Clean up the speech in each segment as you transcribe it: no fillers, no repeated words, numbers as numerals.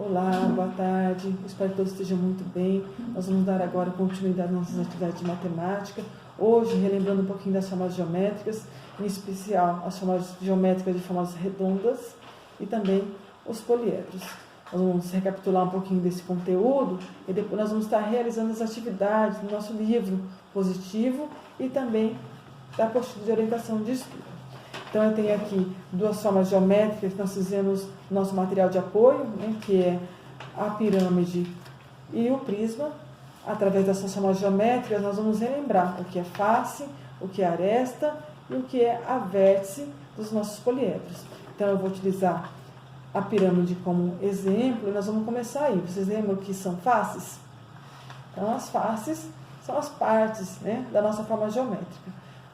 Olá, boa tarde, espero que todos estejam muito bem. Nós vamos dar agora continuidade às nossas atividades de matemática. Hoje, relembrando um pouquinho das formas geométricas, em especial as formas geométricas de formas redondas e também os poliedros. Nós vamos recapitular um pouquinho desse conteúdo e depois nós vamos estar realizando as atividades do nosso livro positivo e também da apostila de orientação de estudo. Então, eu tenho aqui duas formas geométricas que nós fizemos no nosso material de apoio, né, que é a pirâmide e o prisma. Através dessas formas geométricas, nós vamos relembrar o que é face, o que é aresta e o que é a vértice dos nossos poliedros. Então, eu vou utilizar a pirâmide como exemplo e nós vamos começar aí. Vocês lembram que são faces? Então, as faces são as partes, né, da nossa forma geométrica.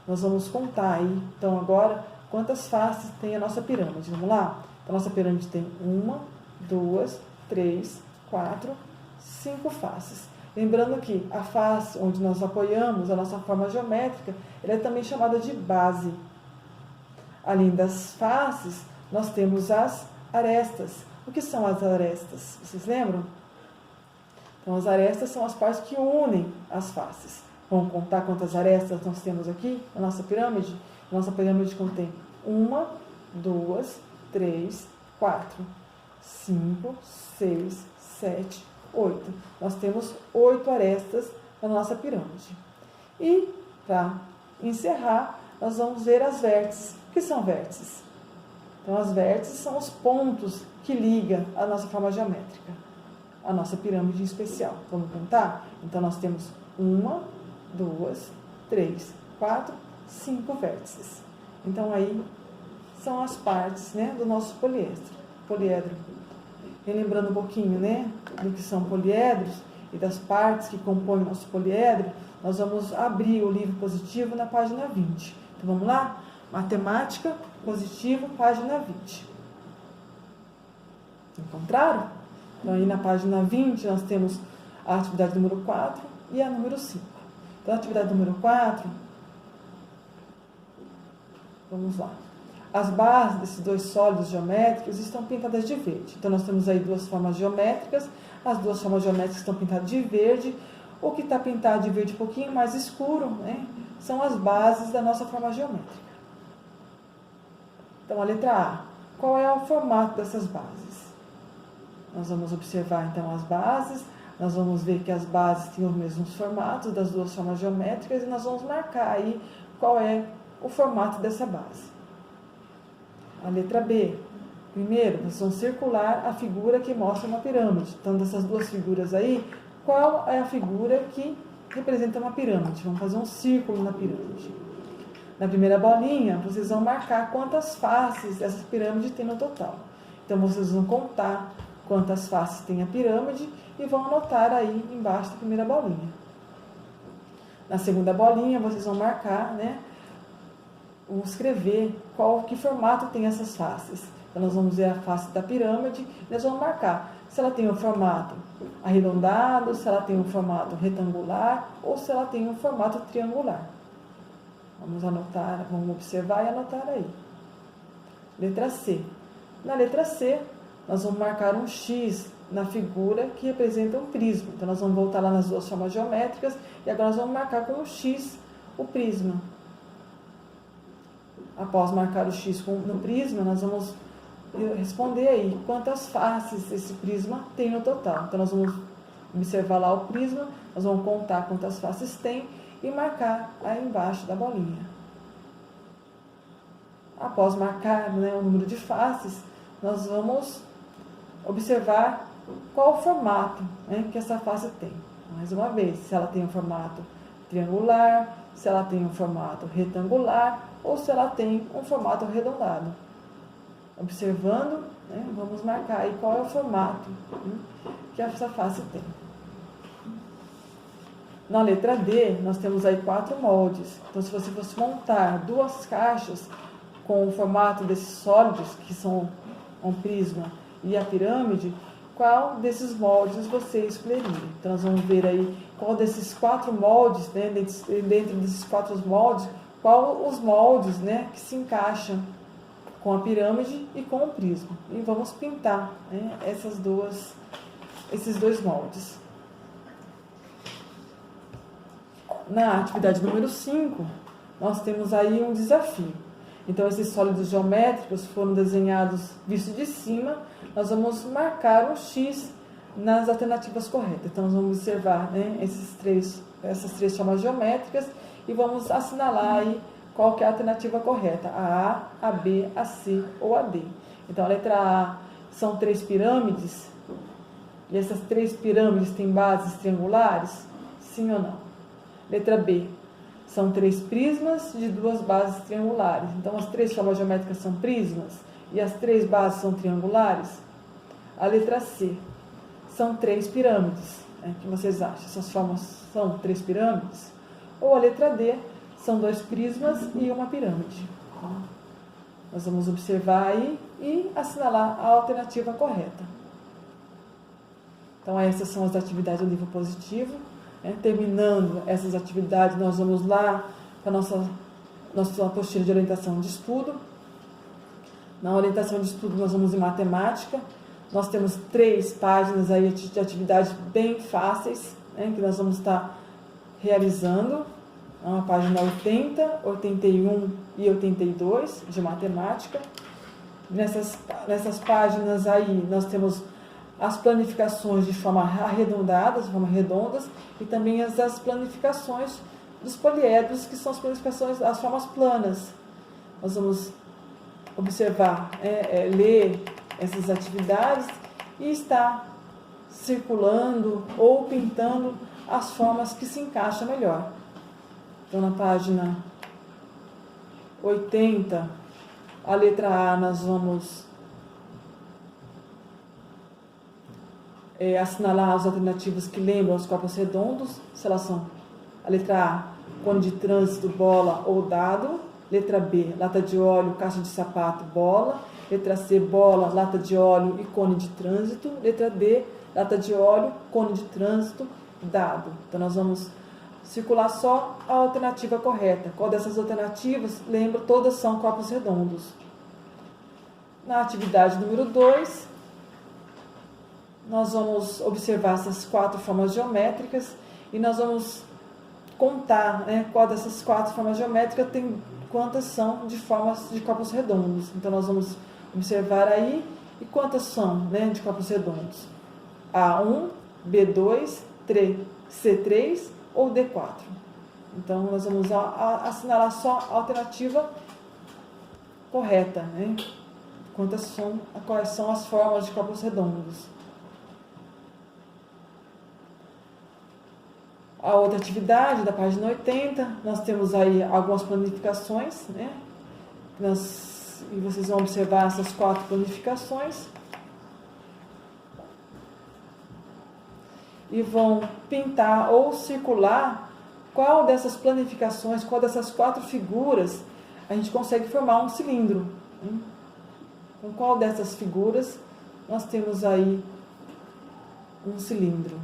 Nós vamos contar aí, então, agora, quantas faces tem a nossa pirâmide. Vamos lá? A nossa pirâmide tem 1, 2, 3, 4, 5 faces. Lembrando que a face onde nós apoiamos a nossa forma geométrica, ela é também chamada de base. Além das faces, nós temos as arestas. O que são as arestas? Vocês lembram? Então, as arestas são as partes que unem as faces. Vamos contar quantas arestas nós temos aqui na nossa pirâmide? Nossa pirâmide contém 1, 2, 3, 4, 5, 6, 7, 8. Nós temos 8 arestas na nossa pirâmide. E, para encerrar, nós vamos ver as vértices. O que são vértices? Então, as vértices são os pontos que ligam a nossa forma geométrica, a nossa pirâmide em especial. Vamos contar? Então, nós temos 1, 2, 3, 4, 5 vértices. Então, aí são as partes, né, do nosso poliedro. Relembrando um pouquinho, né, do que são poliedros e das partes que compõem o nosso poliedro, nós vamos abrir o livro positivo na página 20. Então, vamos lá? Matemática, positivo, página 20. Encontraram? Então, aí na página 20, nós temos a atividade número 4 e a número 5. Então, a atividade número 4... Vamos lá. As bases desses dois sólidos geométricos estão pintadas de verde. Então, nós temos aí duas formas geométricas. As duas formas geométricas estão pintadas de verde. O que está pintado de verde um pouquinho mais escuro, né, são as bases da nossa forma geométrica. Então, a letra A. Qual é o formato dessas bases? Nós vamos observar, então, as bases. Nós vamos ver que as bases têm os mesmos formatos das duas formas geométricas e nós vamos marcar aí qual é o formato dessa base. A letra B. Primeiro, nós vamos circular a figura que mostra uma pirâmide. Então, dessas duas figuras aí, qual é a figura que representa uma pirâmide? Vamos fazer um círculo na pirâmide. Na primeira bolinha, vocês vão marcar quantas faces essa pirâmide tem no total. Então, vocês vão contar quantas faces tem a pirâmide e vão anotar aí embaixo da primeira bolinha. Na segunda bolinha, vocês vão marcar, né, vamos escrever que formato tem essas faces. Então, nós vamos ver a face da pirâmide e nós vamos marcar se ela tem um formato arredondado, se ela tem um formato retangular ou se ela tem um formato triangular. Vamos anotar, vamos observar e anotar aí. Letra C. Na letra C, nós vamos marcar um X na figura que representa um prisma. Então, nós vamos voltar lá nas duas formas geométricas e agora nós vamos marcar com um X o prisma. Após marcar o X no prisma, nós vamos responder aí quantas faces esse prisma tem no total. Então, nós vamos observar lá o prisma, nós vamos contar quantas faces tem e marcar aí embaixo da bolinha. Após marcar, né, o número de faces, nós vamos observar qual o formato, né, que essa face tem. Mais uma vez, se ela tem um formato triangular, se ela tem um formato retangular ou se ela tem um formato arredondado. Observando, né, vamos marcar aí qual é o formato, né, que essa face tem. Na letra D, nós temos aí 4 moldes. Então, se você fosse montar duas caixas com o formato desses sólidos, que são um prisma e a pirâmide, qual desses moldes você escolheria? Então, nós vamos ver aí qual desses 4 moldes, né, dentro desses 4 moldes, qual os moldes, né, que se encaixam com a pirâmide e com o prisma. E vamos pintar, né, esses dois moldes. Na atividade número 5, nós temos aí um desafio. Então, esses sólidos geométricos foram desenhados visto de cima. Nós vamos marcar um X nas alternativas corretas. Então, nós vamos observar, né, essas três formas geométricas e vamos assinalar aí qual que é a alternativa correta, a A, a B, a C ou a D. Então, a letra A são 3 pirâmides, e essas 3 pirâmides têm bases triangulares? Sim ou não? Letra B, são 3 prismas de 2 bases triangulares. Então, as 3 formas geométricas são prismas e as 3 bases são triangulares? A letra C, são 3 pirâmides. O que vocês acham? Essas formas são 3 pirâmides? Ou a letra D, são 2 prismas e uma pirâmide. Nós vamos observar aí e assinalar a alternativa correta. Então, essas são as atividades do livro positivo. Terminando essas atividades, nós vamos lá para a nossa apostila de orientação de estudo. Na orientação de estudo, nós vamos em matemática. Nós temos 3 páginas aí de atividades bem fáceis, né, que nós vamos estar realizando. A página 80, 81 e 82 de matemática. Nessas páginas aí, nós temos as planificações de forma arredondada, redondas, e também as planificações dos poliedros, que são as planificações, as formas planas. Nós vamos observar, ler essas atividades e estar circulando ou pintando as formas que se encaixam melhor. Então, na página 80, a letra A, nós vamos assinalar as alternativas que lembram os corpos redondos, se elas são a letra A, cone de trânsito, bola ou dado. Letra B, lata de óleo, caixa de sapato, bola. Letra C, bola, lata de óleo e cone de trânsito. Letra D, lata de óleo, cone de trânsito, dado. Então, nós vamos circular só a alternativa correta. Qual dessas alternativas? Lembra, todas são corpos redondos. Na atividade número 2, nós vamos observar essas 4 formas geométricas e nós vamos contar, né, qual dessas 4 formas geométricas tem quantas são de formas de corpos redondos. Então, nós vamos observar aí e quantas são, né, de corpos redondos. A1, B2, C3 ou D4. Então, nós vamos assinalar só a alternativa correta, né? Quais são as formas de corpos redondos. A outra atividade, da página 80, nós temos aí algumas planificações, né? E vocês vão observar essas 4 planificações. E vão pintar ou circular qual dessas planificações, qual dessas 4 figuras a gente consegue formar um cilindro. Com qual dessas figuras nós temos aí um cilindro.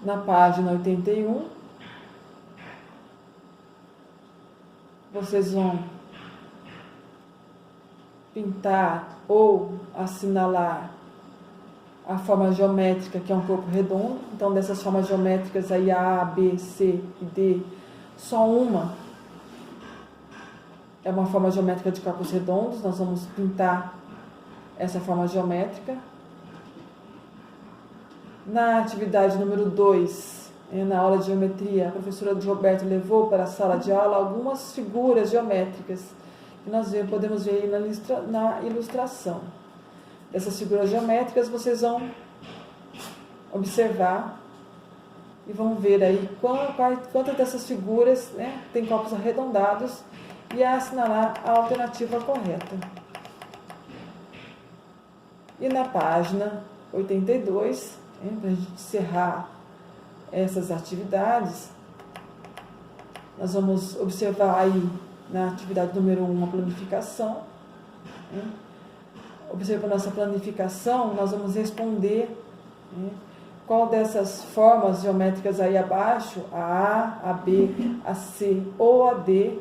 Na página 81, vocês vão pintar ou assinalar a forma geométrica, que é um corpo redondo. Então, dessas formas geométricas aí, A, B, C e D, só uma é uma forma geométrica de corpos redondos. Nós vamos pintar essa forma geométrica. Na atividade número 2, na aula de geometria, a professora Roberto levou para a sala de aula algumas figuras geométricas que nós podemos ver aí na ilustração. Dessas figuras geométricas, vocês vão observar e vão ver aí quantas dessas figuras, né, tem corpos arredondados e assinalar a alternativa correta. E na página 82, para a gente encerrar essas atividades, nós vamos observar aí na atividade número 1 a planificação. Observando essa planificação, nós vamos responder qual dessas formas geométricas aí abaixo, a A, a B, a C ou a D,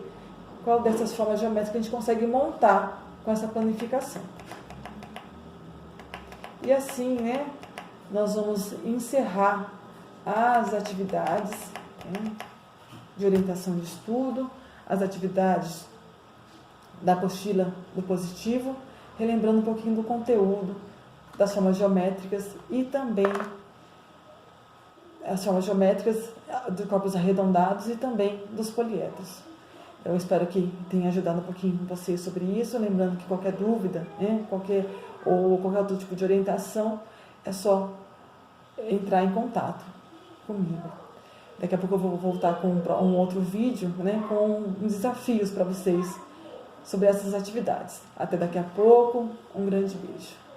qual dessas formas geométricas a gente consegue montar com essa planificação. E assim, né, nós vamos encerrar as atividades, né, de orientação de estudo, as atividades da apostila do positivo, relembrando um pouquinho do conteúdo das formas geométricas e também as formas geométricas de corpos arredondados e também dos poliedros. Eu espero que tenha ajudado um pouquinho vocês sobre isso, lembrando que qualquer dúvida, né, qualquer outro tipo de orientação, é só entrar em contato comigo. Daqui a pouco eu vou voltar com um outro vídeo, né, com desafios para vocês sobre essas atividades. Até daqui a pouco, um grande beijo.